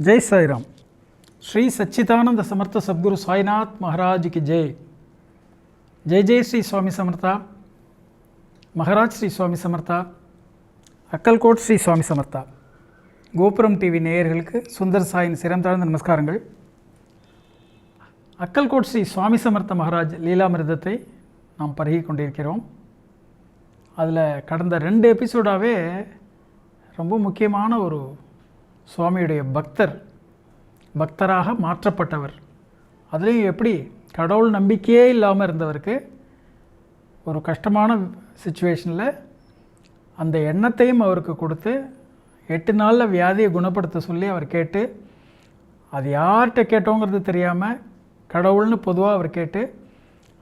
जय साई राम। श्री सच्चिदानंद समर्थ सद्गुरु साईनाथ महाराज की जय। जय जय श्री स्वामी समर्था, महाराज श्री स्वामी समर्था, अक्कलकोट श्री स्वामी समर्था। கோபுரம் டிவி நேயர்களுக்கு சுந்தர் சாயின் சிரம் தாழ்ந்த நமஸ்காரங்கள். அக்கல்கோட் ஸ்ரீ சுவாமி சமர்த்த மகாராஜ் லீலாமிர்தத்தை நாம் பருகி கொண்டிருக்கிறோம். அதில் கடந்த 2 எபிசோடாகவே ரொம்ப முக்கியமான ஒரு சுவாமியுடைய பக்தராக மாற்றப்பட்டவர், அதுலேயும் எப்படி கடவுள் நம்பிக்கையே இல்லாமல் இருந்தவருக்கு ஒரு கஷ்டமான சிச்சுவேஷனில் அந்த எண்ணத்தையும் அவருக்கு கொடுத்து 8 நாளில் வியாதியை குணப்படுத்த சொல்லி அவர் கேட்டு, அது யார்கிட்ட கேட்டோங்கிறது தெரியாமல் கடவுள்னு பொதுவாக அவர் கேட்டு,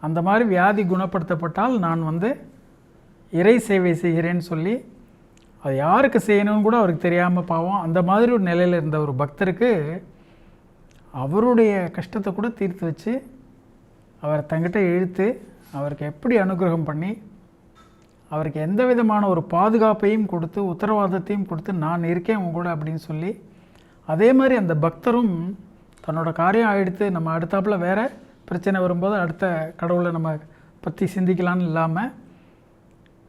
அந்த மாதிரி வியாதி குணப்படுத்தப்பட்டால் நான் இறை சேவை செய்கிறேன்னு சொல்லி, அது யாருக்கு செய்யணும்னு கூட அவருக்கு தெரியாமல் பாவம் அந்த மாதிரி ஒரு நிலையில் இருந்த ஒரு பக்தருக்கு அவருடைய கஷ்டத்தை கூட தீர்த்து வச்சு அவரை தங்கிட்ட இழுத்து அவருக்கு எப்படி அனுகிரகம் பண்ணி அவருக்கு எந்த விதமான ஒரு பாதுகாப்பையும் கொடுத்து உத்தரவாதத்தையும் கொடுத்து நான் இருக்கேன் உங்க கூட அப்படின்னு சொல்லி, அதே மாதிரி அந்த பக்தரும் தன்னோட காரியம் ஆகிடுத்து, நம்ம அடுத்தாப்பில் வேறு பிரச்சனை வரும்போது அடுத்த கடவுளை நம்ம பற்றி சிந்திக்கலான்னு இல்லாமல்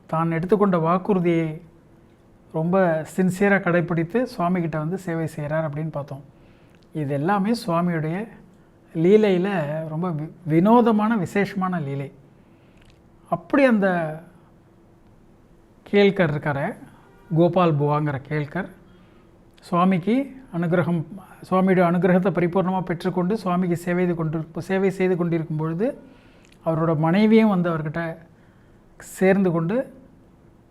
தான் எடுத்துக்கொண்ட வாக்குறுதியை ரொம்ப சின்சியராக கடைப்பிடித்து சுவாமிகிட்ட சேவை செய்கிறார் அப்படின்னு பார்த்தோம். இது எல்லாமே சுவாமியுடைய லீலையில் ரொம்ப வினோதமான விசேஷமான லீலை. அப்படி அந்த கேள்கர் இருக்கார, கோபால் புவாங்கிற கேள்கர் சுவாமிக்கு சுவாமியுடைய அனுகிரகத்தை பரிபூர்ணமாக பெற்றுக்கொண்டு சுவாமிக்கு சேவை செய்து கொண்டிருக்கும் பொழுது அவரோட மனைவியும் அவர்கிட்ட சேர்ந்து கொண்டு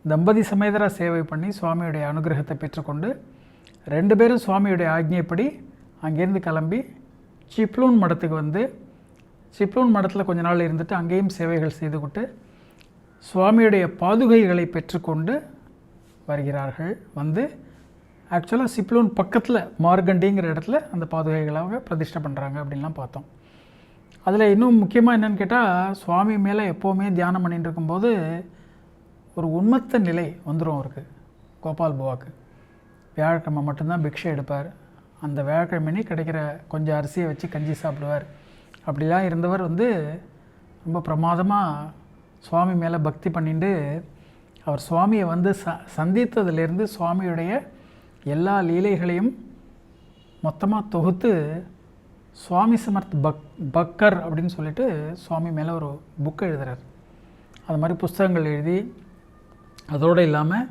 தம்பதி சமேதராக சேவை பண்ணி சுவாமியுடைய அனுகிரகத்தை பெற்றுக்கொண்டு 2 பேரும் சுவாமியுடைய ஆக்ஞைப்படி அங்கேருந்து கிளம்பி சிப்லூன் மடத்துக்கு சிப்லூன் மடத்தில் கொஞ்ச நாள் இருந்துட்டு அங்கேயும் சேவைகள் செய்துவிட்டு சுவாமியுடைய பாதுகைகளை பெற்றுக்கொண்டு வருகிறார்கள். ஆக்சுவலாக சிப்லூன் பக்கத்தில் மார்கண்டிங்கிற இடத்துல அந்த பாதுகைகளாக பிரதிஷ்டை பண்ணுறாங்க அப்படின்லாம் பார்த்தோம். அதில் இன்னும் முக்கியமாக என்னென்னு கேட்டால், சுவாமி மேலே எப்போவுமே தியானம் பண்ணிட்டு இருக்கும்போது ஒரு உண்மத்த நிலை வந்துடும் அவருக்கு. கோபால் புவாக்கு வியாழக்கிழமை மட்டும்தான் பிக்ஷை எடுப்பார். அந்த வியாழக்கிழமை கிடைக்கிற கொஞ்சம் அரிசியை வச்சு கஞ்சி சாப்பிடுவார். அப்படிலாம் இருந்தவர் ரொம்ப பிரமாதமாக சுவாமி மேலே பக்தி பண்ணிட்டு அவர் சுவாமியை சந்தித்ததுலேருந்து சுவாமியுடைய எல்லா லீலைகளையும் மொத்தமாக தொகுத்து சுவாமி சமர்த் பக்கர் அப்படின்னு சொல்லிட்டு சுவாமி மேலே ஒரு புக்கை எழுதுகிறார். அது மாதிரி புஸ்தகங்கள் எழுதி, அதோடு இல்லாமல்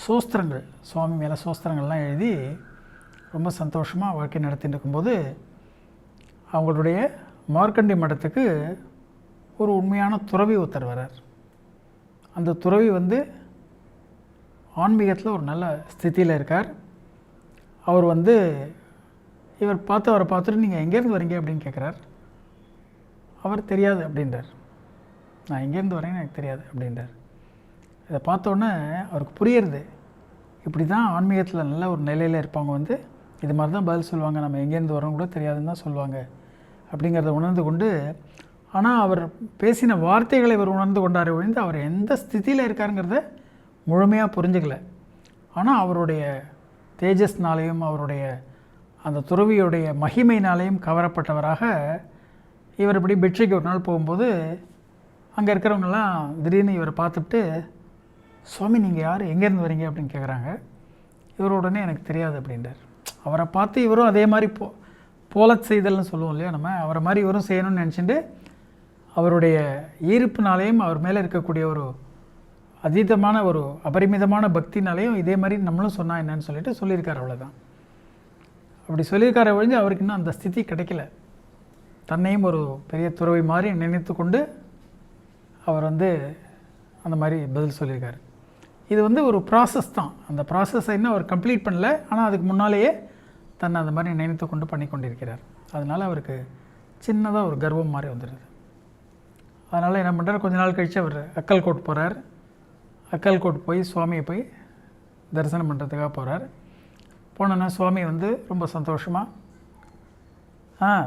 சோஸ்திரங்கள், சுவாமி மேலே சோஸ்திரங்கள்லாம் எழுதி ரொம்ப சந்தோஷமாக வாழ்க்கை நடத்திட்டு இருக்கும்போது அவங்களுடைய மார்க்கண்டி மடத்துக்கு ஒரு உண்மையான துறவி ஒருத்தர் வரார். அந்த துறவி ஆன்மீகத்தில் ஒரு நல்ல ஸ்திதியில் இருக்கார். அவர் அவரை பார்த்துட்டு நீங்கள் எங்கேருந்து வரீங்க அப்படின்னு கேட்குறார். அவர் தெரியாது அப்படின்றார். நான் எங்கேருந்து வரேன்னு எனக்கு தெரியாது அப்படின்றார். இதை பார்த்தோன்னே அவருக்கு புரியுறது, இப்படி தான் ஆன்மீகத்தில் நல்ல ஒரு நிலையில் இருப்பாங்க இது மாதிரி தான் பதில் சொல்லுவாங்க, நம்ம எங்கேருந்து வரோம் கூட தெரியாதுன்னு தான் சொல்லுவாங்க அப்படிங்கிறத உணர்ந்து கொண்டு, ஆனால் அவர் பேசின வார்த்தைகளை அவர் உணர்ந்து கொண்டார் ஒழிந்து அவர் எந்த ஸ்திதியில் இருக்காருங்கிறத முழுமையாக புரிஞ்சுக்கல. ஆனால் அவருடைய தேஜஸ்னாலேயும் அவருடைய அந்த துறவியுடைய மகிமையினாலேயும் கவரப்பட்டவராக இவர் இப்படி பிட்சைக்கு ஒரு நாள் போகும்போது அங்கே இருக்கிறவங்கெல்லாம் திடீர்னு இவரை பார்த்துட்டு, சுவாமி நீங்கள் யார், எங்கேருந்து வரீங்க அப்படின்னு கேட்குறாங்க. இவர் உடனே எனக்கு தெரியாது அப்படின்றார். அவரை பார்த்து இவரும் அதே மாதிரி போலச் செய்தல்னு சொல்லுவோம் இல்லையா, நம்ம அவரை மாதிரி இவரும் செய்யணும்னு நினச்சிட்டு அவருடைய ஈர்ப்புனாலேயும் அவர் மேலே இருக்கக்கூடிய ஒரு அதீதமான ஒரு அபரிமிதமான பக்தினாலேயும் இதே மாதிரி நம்மளும் சொன்னால் என்னன்னு சொல்லிட்டு சொல்லியிருக்கார். அவ்வளோதான். அப்படி சொல்லியிருக்கார ஒழிஞ்சு அவருக்கு இன்னும் அந்த ஸ்திதி கிடைக்கல. தன்னையும் ஒரு பெரிய துறவி மாதிரி நினைத்து கொண்டு அவர் அந்த மாதிரி பதில் சொல்லியிருக்கார். இது ஒரு ப்ராசஸ் தான். அந்த ப்ராசஸை இன்னும் அவர் கம்ப்ளீட் பண்ணல, ஆனால் அதுக்கு முன்னாலேயே தன்னை அந்த மாதிரி நினைத்து கொண்டு பண்ணி கொண்டிருக்கிறார். அதனால் அவருக்கு சின்னதாக ஒரு கர்வம் மாதிரி வந்துடுது. அதனால் என்ன பண்ணுறார், கொஞ்ச நாள் கழித்து அவர் அக்கல்கோட் போகிறார். அக்கல்கோட் போய் சுவாமியை போய் தரிசனம் பண்ணுறதுக்காக போகிறார். போனோன்னா சுவாமி ரொம்ப சந்தோஷமாக,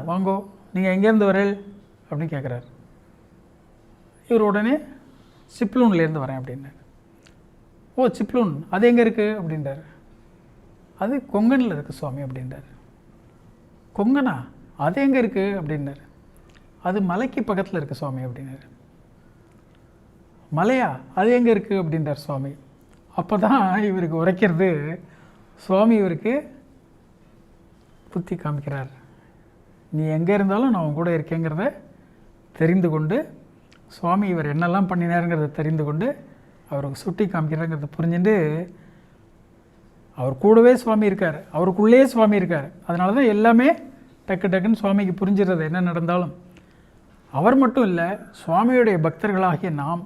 வாங்கோ, நீங்கள் எங்கேருந்து வரேள் அப்படின்னு கேட்குறாரு. இவர் உடனே சிப்லூன்லேருந்து வரேன் அப்படின்னாரு. சிப்லூன் அது எங்கே இருக்குது அப்படின்றார். அது கொங்கனில் இருக்குது சுவாமி அப்படின்றார். கொங்கனா அது எங்கே இருக்குது அப்படின்னாரு. அது மலைக்கு பக்கத்தில் இருக்குது சுவாமி அப்படின்னாரு. மலையா அது எங்கே இருக்குது அப்படின்றார் சுவாமி. அப்போ தான் இவருக்கு உரைக்கிறது, சுவாமி இவருக்கு புத்தி காமிக்கிறார். நீ எங்கே இருந்தாலும் நான் உன் கூட இருக்கேங்கிறத தெரிந்து கொண்டு, சுவாமி இவர் என்னெல்லாம் பண்ணினாருங்கிறத தெரிந்து கொண்டு அவருக்கு சுட்டி காமிக்கிறாங்கிறத புரிஞ்சுட்டு, அவர் கூடவே சுவாமி இருக்கார், அவருக்குள்ளேயே சுவாமி இருக்கார். அதனால தான் எல்லாமே டக்கு டக்குன்னு சுவாமிக்கு புரிஞ்சிடுறது என்ன நடந்தாலும். அவர் மட்டும் இல்லை, சுவாமியுடைய பக்தர்களாகிய நாம்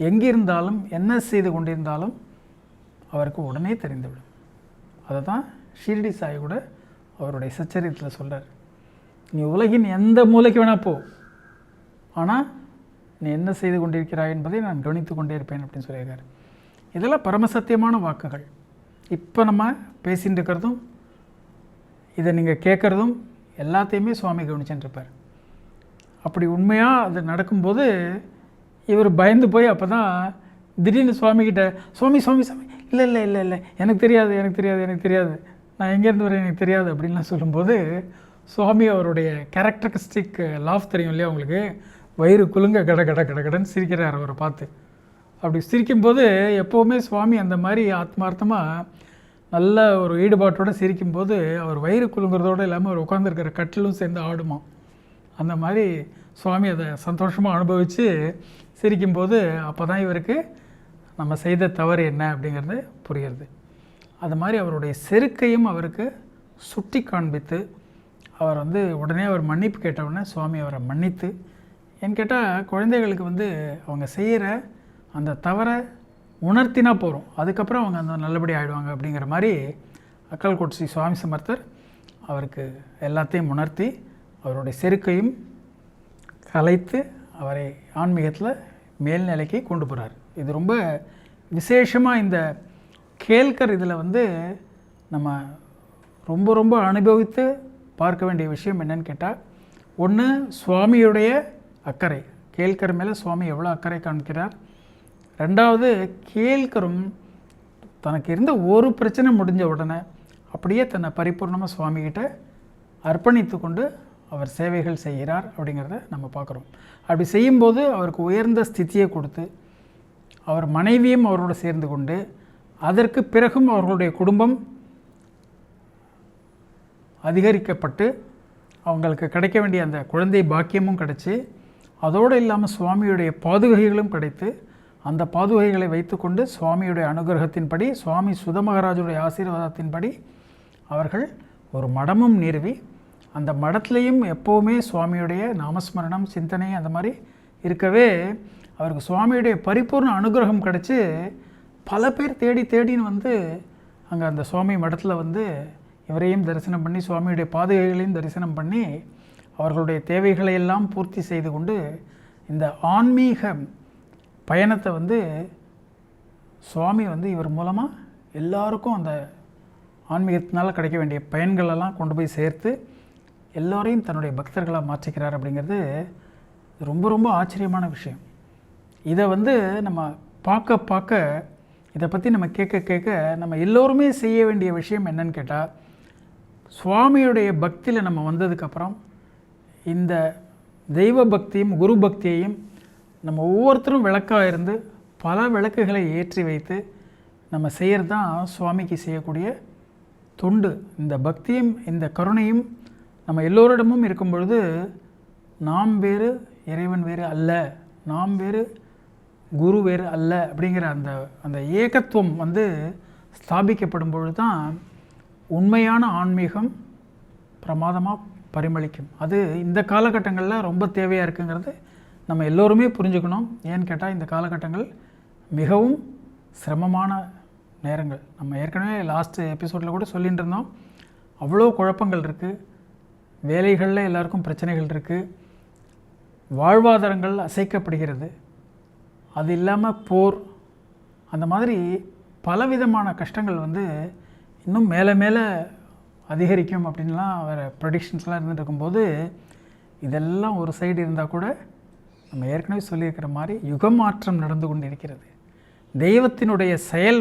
எங்கிருந்தாலும் என்ன செய்து கொண்டிருந்தாலும் அவருக்கு உடனே தெரிந்துவிடும். அதை தான் ஷீரடி சாய் கூட அவருடைய சச்சரித்தில் சொல்கிறார். நீ உலகின் எந்த மூலைக்கு வேணால் போ, ஆனால் நீ என்ன செய்து கொண்டிருக்கிறாய் என்பதை நான் கவனித்து கொண்டே இருப்பேன் அப்படின்னு சொல்லியிருக்கார். இதெல்லாம் பரமசத்தியமான வாக்குகள். இப்போ நம்ம பேசிகிட்டு இருக்கிறதும் இதை நீங்கள் கேட்குறதும் எல்லாத்தையுமே சுவாமி கவனிச்சுட்டுருப்பார். அப்படி உண்மையாக அது நடக்கும்போது இவர் பயந்து போய் அப்போ தான் திடீர்னு சுவாமிகிட்ட, சுவாமி சுவாமி சுவாமி இல்லை இல்லை இல்லை இல்லை எனக்கு தெரியாது எனக்கு தெரியாது எனக்கு தெரியாது, நான் எங்கேருந்து வரேன் எனக்கு தெரியாது அப்படின்லாம் சொல்லும்போது, சுவாமி அவருடைய கேரக்டரிஸ்டிக் லாஃப் தெரியும் இல்லையா உங்களுக்கு, வயிறு குலுங்க கட கட கட கடன்னு சிரிக்கிறார் அவரை பார்த்து. அப்படி சிரிக்கும்போது எப்போவுமே சுவாமி அந்த மாதிரி ஆத்மார்த்தமாக நல்ல ஒரு ஈடுபாட்டோடு சிரிக்கும்போது அவர் வயிறு குலுங்கிறதோடு இல்லாமல் அவர் உட்காந்துருக்கிற கட்டிலும் சேர்ந்து ஆடுமா. அந்த மாதிரி சுவாமி அதை சந்தோஷமாக அனுபவித்து சிரிக்கும்போது அப்போ தான் இவருக்கு நம்ம செய்த தவறு என்ன அப்படிங்கிறது புரிகிறது. அது மாதிரி அவருடைய செருக்கையும் அவருக்கு சுட்டி காண்பித்து அவர் உடனே அவர் மன்னிப்பு கேட்டவுடனே சுவாமி அவரை மன்னித்து, ஏன்னு கேட்டால் குழந்தைகளுக்கு அவங்க செய்கிற அந்த தவறை உணர்த்தினா போகிறோம், அதுக்கப்புறம் அவங்க அந்த நல்லபடி ஆகிடுவாங்க அப்படிங்கிற மாதிரி அக்கல்கோட் ஸ்ரீ சுவாமி சமர்த்தர் அவருக்கு எல்லாத்தையும் உணர்த்தி அவருடைய செருக்கையும் கலைத்து அவரை ஆன்மீகத்தில் மேல்நிலைக்கு கொண்டு போகிறார். இது ரொம்ப விசேஷமாக இந்த கேல்கர் இதில் நம்ம ரொம்ப ரொம்ப அனுபவித்து பார்க்க வேண்டிய விஷயம் என்னன்னு கேட்டால், ஒன்று சுவாமியுடைய அக்கறை, கேல்கர் மேலே சுவாமி எவ்வளோ அக்கறை காண்கிறார். ரெண்டாவது, கேல்கரும் தனக்கு இருந்த ஒரு பிரச்சனை முடிஞ்ச உடனே அப்படியே தன்னை பரிபூர்ணமாக சுவாமிகிட்ட அர்ப்பணித்து கொண்டு அவர் சேவைகள் செய்கிறார் அப்படிங்கிறத நம்ம பார்க்குறோம். அப்படி செய்யும்போது அவருக்கு உயர்ந்த ஸ்திதியை கொடுத்து அவர் மனைவியும் அவரோடு சேர்ந்து கொண்டு, அதற்கு பிறகும் அவர்களுடைய குடும்பம் அதிகரிக்கப்பட்டு அவங்களுக்கு கிடைக்க வேண்டிய அந்த குழந்தை பாக்கியமும் கிடைச்சி, அதோடு இல்லாமல் சுவாமியுடைய பாதுகைகளும் கிடைத்து, அந்த பாதுகைகளை வைத்துக்கொண்டு சுவாமியுடைய அனுகிரகத்தின்படி, சுவாமி சுத மகாராஜுடைய ஆசீர்வாதத்தின்படி அவர்கள் ஒரு மடமும் நிறுவி, அந்த மடத்துலேயும் எப்போவுமே சுவாமியுடைய நாமஸ்மரணம் சிந்தனை அந்த மாதிரி இருக்கவே அவருக்கு சுவாமியுடைய பரிபூர்ண அனுகிரகம் கிடச்சி பல பேர் தேடி தேடின்னு அங்கே அந்த சுவாமி மடத்தில் இவரையும் தரிசனம் பண்ணி சுவாமியுடைய பாதுகைகளையும் தரிசனம் பண்ணி அவர்களுடைய தேவைகளை எல்லாம் பூர்த்தி செய்து கொண்டு இந்த ஆன்மீக பயணத்தை சுவாமி இவர் மூலமாக எல்லாருக்கும் அந்த ஆன்மீகத்தினால் கிடைக்க வேண்டிய பயன்களெல்லாம் கொண்டு போய் சேர்த்து எல்லோரையும் தன்னுடைய பக்தர்களாக மாற்றிக்கிறார். அப்படிங்கிறது ரொம்ப ரொம்ப ஆச்சரியமான விஷயம். இதை நம்ம பார்க்க பார்க்க, இதை பற்றி நம்ம கேட்க கேட்க நம்ம எல்லோருமே செய்ய வேண்டிய விஷயம் என்னன்னு கேட்டால், சுவாமியுடைய பக்தியில் நம்ம வந்ததுக்கப்புறம் இந்த தெய்வ பக்தியும் குரு பக்தியையும் நம்ம ஒவ்வொருத்தரும் விளக்காக இருந்து பல விளக்குகளை ஏற்றி வைத்து நம்ம செய்கிறது தான் சுவாமிக்கு செய்யக்கூடிய தொண்டு. இந்த பக்தியும் இந்த கருணையும் நம்ம எல்லோரிடமும் இருக்கும் பொழுது நாம் வேறு இறைவன் வேறு அல்ல, நாம் வேறு குரு வேறு அல்ல அப்படிங்கிற அந்த ஏகத்துவம் ஸ்தாபிக்கப்படும் பொழுது தான் உண்மையான ஆன்மீகம் பிரமாதமாக பரிமளிக்கும். அது இந்த காலகட்டங்களில் ரொம்ப தேவையாக இருக்குங்கிறது நம்ம எல்லோருமே புரிஞ்சுக்கணும். ஏன்னு கேட்டால் இந்த காலகட்டங்கள் மிகவும் சிரமமான நேரங்கள். நம்ம ஏற்கனவே லாஸ்ட் எபிசோடில் கூட சொல்லிகிட்டு இருந்தோம், அவ்வளோ குழப்பங்கள் இருக்குது, வேலைகளில் எல்லாருக்கும் பிரச்சனைகள் இருக்குது, வாழ்வாதாரங்கள் அசைக்கப்படுகிறது, அது இல்லாமல் போர், அந்த மாதிரி பலவிதமான கஷ்டங்கள் இன்னும் மேலே மேலே அதிகரிக்கும் அப்படின்லாம் வேறு ப்ரொடிக்ஷன்ஸ்லாம் இருந்துட்டு இருக்கும்போது, இதெல்லாம் ஒரு சைடு இருந்தால் கூட நம்ம ஏற்கனவே சொல்லியிருக்கிற மாதிரி யுகமாற்றம் நடந்து கொண்டு இருக்கிறது. தெய்வத்தினுடைய செயல்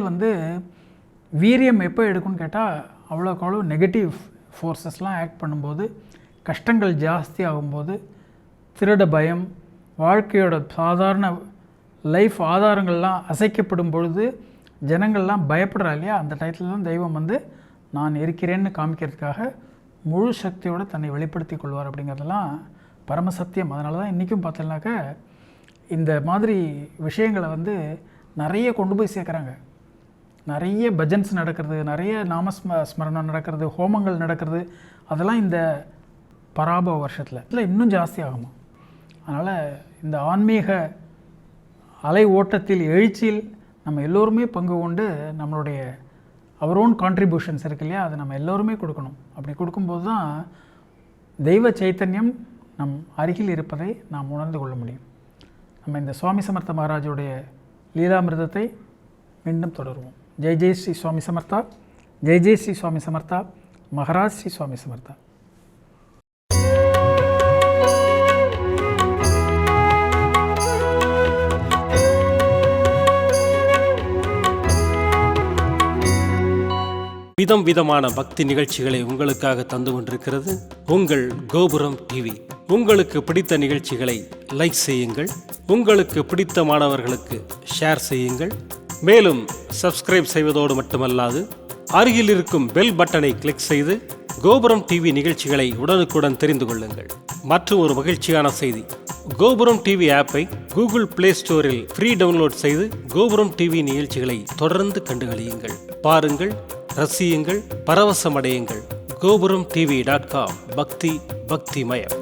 வீரியம் எப்போ எடுக்கும்னு கேட்டால் அவ்வளோக்கு அவ்வளோ நெகட்டிவ் ஃபோர்ஸஸ்லாம் ஆக்ட் பண்ணும்போது, கஷ்டங்கள் ஜாஸ்தி ஆகும்போது, திருட பயம், வாழ்க்கையோட சாதாரண லைஃப் ஆதாரங்கள்லாம் அசைக்கப்படும் பொழுது ஜனங்கள்லாம் பயப்படுறா இல்லையா, அந்த டயத்தில் தான் தெய்வம் வந்து நான் இருக்கிறேன்னு காமிக்கிறதுக்காக முழு சக்தியோடு தன்னை வெளிப்படுத்தி கொள்வார் அப்படிங்கிறதெல்லாம் பரமசத்தியம். அதனால தான் இன்றைக்கும் பார்த்தீங்கன்னாக்கா இந்த மாதிரி விஷயங்களை வந்து நிறைய கொண்டு போய் சேர்க்குறாங்க. நிறைய பஜன்ஸ் நடக்கிறது, நிறைய ஸ்மரணம் நடக்கிறது, ஹோமங்கள் நடக்கிறது, அதெல்லாம் இந்த பராபவ வருஷத்தில் இல்லை இன்னும் ஜாஸ்தி ஆகுமா. அதனால் இந்த ஆன்மீக அலை ஓட்டத்தில் எழுச்சியில் நம்ம எல்லோருமே பங்கு கொண்டு நம்மளுடைய அவர் ஓன் கான்ட்ரிபியூஷன்ஸ் இருக்கு இல்லையா, அதை நம்ம எல்லோருமே கொடுக்கணும். அப்படி கொடுக்கும்போது தான் தெய்வ சைத்தன்யம் நம் அருகில் இருப்பதை நாம் உணர்ந்து கொள்ள முடியும். நம்ம இந்த சுவாமி சமர்த்த மகாராஜுடைய லீலாமிர்தத்தை மீண்டும் தொடருவோம். ஜெய் ஜெய் ஸ்ரீ சுவாமி சமர்த்தா, ஜெய் ஜெய் ஸ்ரீ சுவாமி சமர்த்தா, மகாராஜ் ஸ்ரீ சுவாமி சமர்த்தா. விதம் விதமான பக்தி நிகழ்ச்சிகளை உங்களுக்காக தந்து கொண்டிருக்கிறது உங்கள் கோபுரம் டிவி. உங்களுக்கு பிடித்த நிகழ்ச்சிகளை லைக் செய்யுங்கள், உங்களுக்கு பிடித்த மாணவர்களுக்கு ஷேர் செய்யுங்கள். மேலும் சப்ஸ்கிரைப் செய்வதோடு மட்டுமல்லாது அருகில் இருக்கும் பெல் பட்டனை கிளிக் செய்து கோபுரம் டிவி நிகழ்ச்சிகளை உடனுக்குடன் தெரிந்து கொள்ளுங்கள். மற்றும் ஒரு மகிழ்ச்சியான செய்தி, கோபுரம் டிவி ஆப்பை கூகுள் பிளே ஸ்டோரில் ஃப்ரீ டவுன்லோட் செய்து கோபுரம் டிவி நிகழ்ச்சிகளை தொடர்ந்து கண்டுகளியுங்கள், பாருங்கள், ரசியுங்கள், பரவசமடையுங்கள். gopuramtv.com. பக்தி பக்திமயம்.